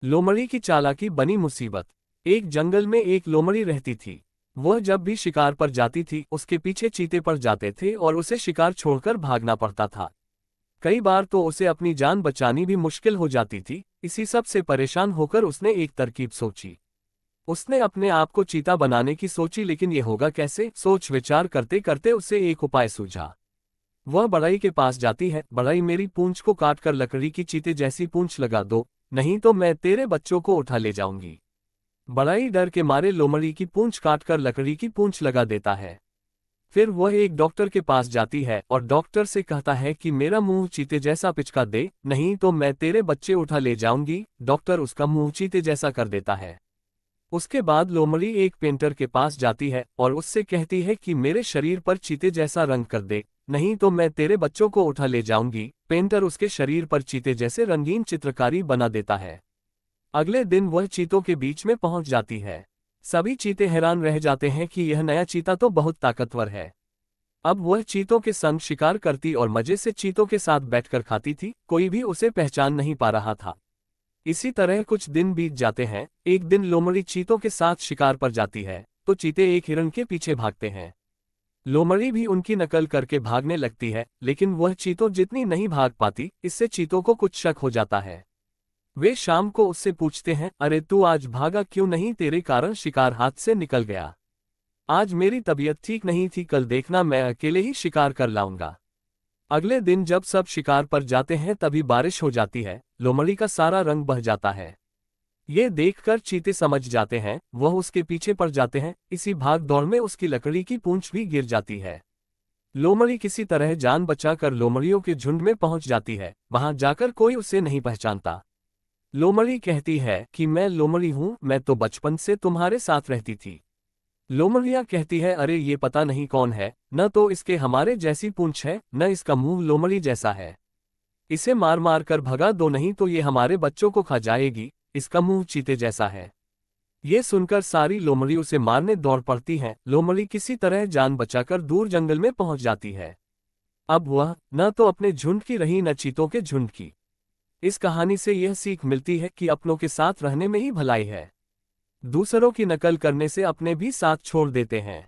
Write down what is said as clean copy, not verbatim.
लोमड़ी की चालाकी बनी मुसीबत। एक जंगल में एक लोमड़ी रहती थी। वह जब भी शिकार पर जाती थी उसके पीछे चीते पड़ जाते थे और उसे शिकार छोड़कर भागना पड़ता था। कई बार तो उसे अपनी जान बचानी भी मुश्किल हो जाती थी। इसी सब से परेशान होकर उसने एक तरकीब सोची। उसने अपने आप को चीता बनाने की सोची, लेकिन ये होगा कैसे? सोच विचार करते करते उसे एक उपाय सूझा। वह बढ़ई के पास जाती है। बढ़ई, मेरी पूंछ को काटकर लकड़ी की चीते जैसी पूंछ लगा दो, नहीं तो मैं तेरे बच्चों को उठा ले जाऊंगी। बढ़ई डर के मारे लोमड़ी की पूंछ काटकर लकड़ी की पूंछ लगा देता है। फिर वह एक डॉक्टर के पास जाती है और डॉक्टर से कहता है कि मेरा मुंह चीते जैसा पिचका दे, नहीं तो मैं तेरे बच्चे उठा ले जाऊंगी। डॉक्टर उसका मुंह चीते जैसा कर देता है। उसके बाद लोमड़ी एक पेंटर के पास जाती है और उससे कहती है कि मेरे शरीर पर चीते जैसा रंग कर दे, नहीं तो मैं तेरे बच्चों को उठा ले जाऊंगी। पेंटर उसके शरीर पर चीते जैसे रंगीन चित्रकारी बना देता है। अगले दिन वह चीतों के बीच में पहुंच जाती है। सभी चीते हैरान रह जाते हैं कि यह नया चीता तो बहुत ताकतवर है। अब वह चीतों के संग शिकार करती और मजे से चीतों के साथ बैठकर खाती थी। कोई भी उसे पहचान नहीं पा रहा था। इसी तरह कुछ दिन बीत जाते हैं। एक दिन लोमड़ी चीतों के साथ शिकार पर जाती है तो चीते एक हिरण के पीछे भागते हैं। लोमड़ी भी उनकी नकल करके भागने लगती है, लेकिन वह चीतों जितनी नहीं भाग पाती। इससे चीतों को कुछ शक हो जाता है। वे शाम को उससे पूछते हैं, अरे तू आज भागा क्यों नहीं? तेरे कारण शिकार हाथ से निकल गया। आज मेरी तबीयत ठीक नहीं थी, कल देखना मैं अकेले ही शिकार कर लाऊंगा। अगले दिन जब सब शिकार पर जाते हैं तभी बारिश हो जाती है। लोमड़ी का सारा रंग बह जाता है। ये देखकर चीते समझ जाते हैं। वह उसके पीछे पड़ जाते हैं। इसी भाग दौड़ में उसकी लकड़ी की पूंछ भी गिर जाती है। लोमड़ी किसी तरह जान बचाकर लोमड़ियों के झुंड में पहुंच जाती है। वहां जाकर कोई उसे नहीं पहचानता। लोमड़ी कहती है कि मैं लोमड़ी हूं, मैं तो बचपन से तुम्हारे साथ रहती थी। लोमड़ियां कहती है, अरे ये पता नहीं कौन है, न तो इसके हमारे जैसी पूंछ है न इसका मुंह लोमड़ी जैसा है। इसे मार मार कर भगा दो, नहीं तो ये हमारे बच्चों को खा जाएगी। इसका मुंह चीते जैसा है। ये सुनकर सारी लोमड़ी उसे मारने दौड़ पड़ती हैं। लोमड़ी किसी तरह जान बचाकर दूर जंगल में पहुंच जाती है। अब वह न तो अपने झुंड की रही न चीतों के झुंड की। इस कहानी से यह सीख मिलती है कि अपनों के साथ रहने में ही भलाई है। दूसरों की नकल करने से अपने भी साथ छोड़ देते हैं।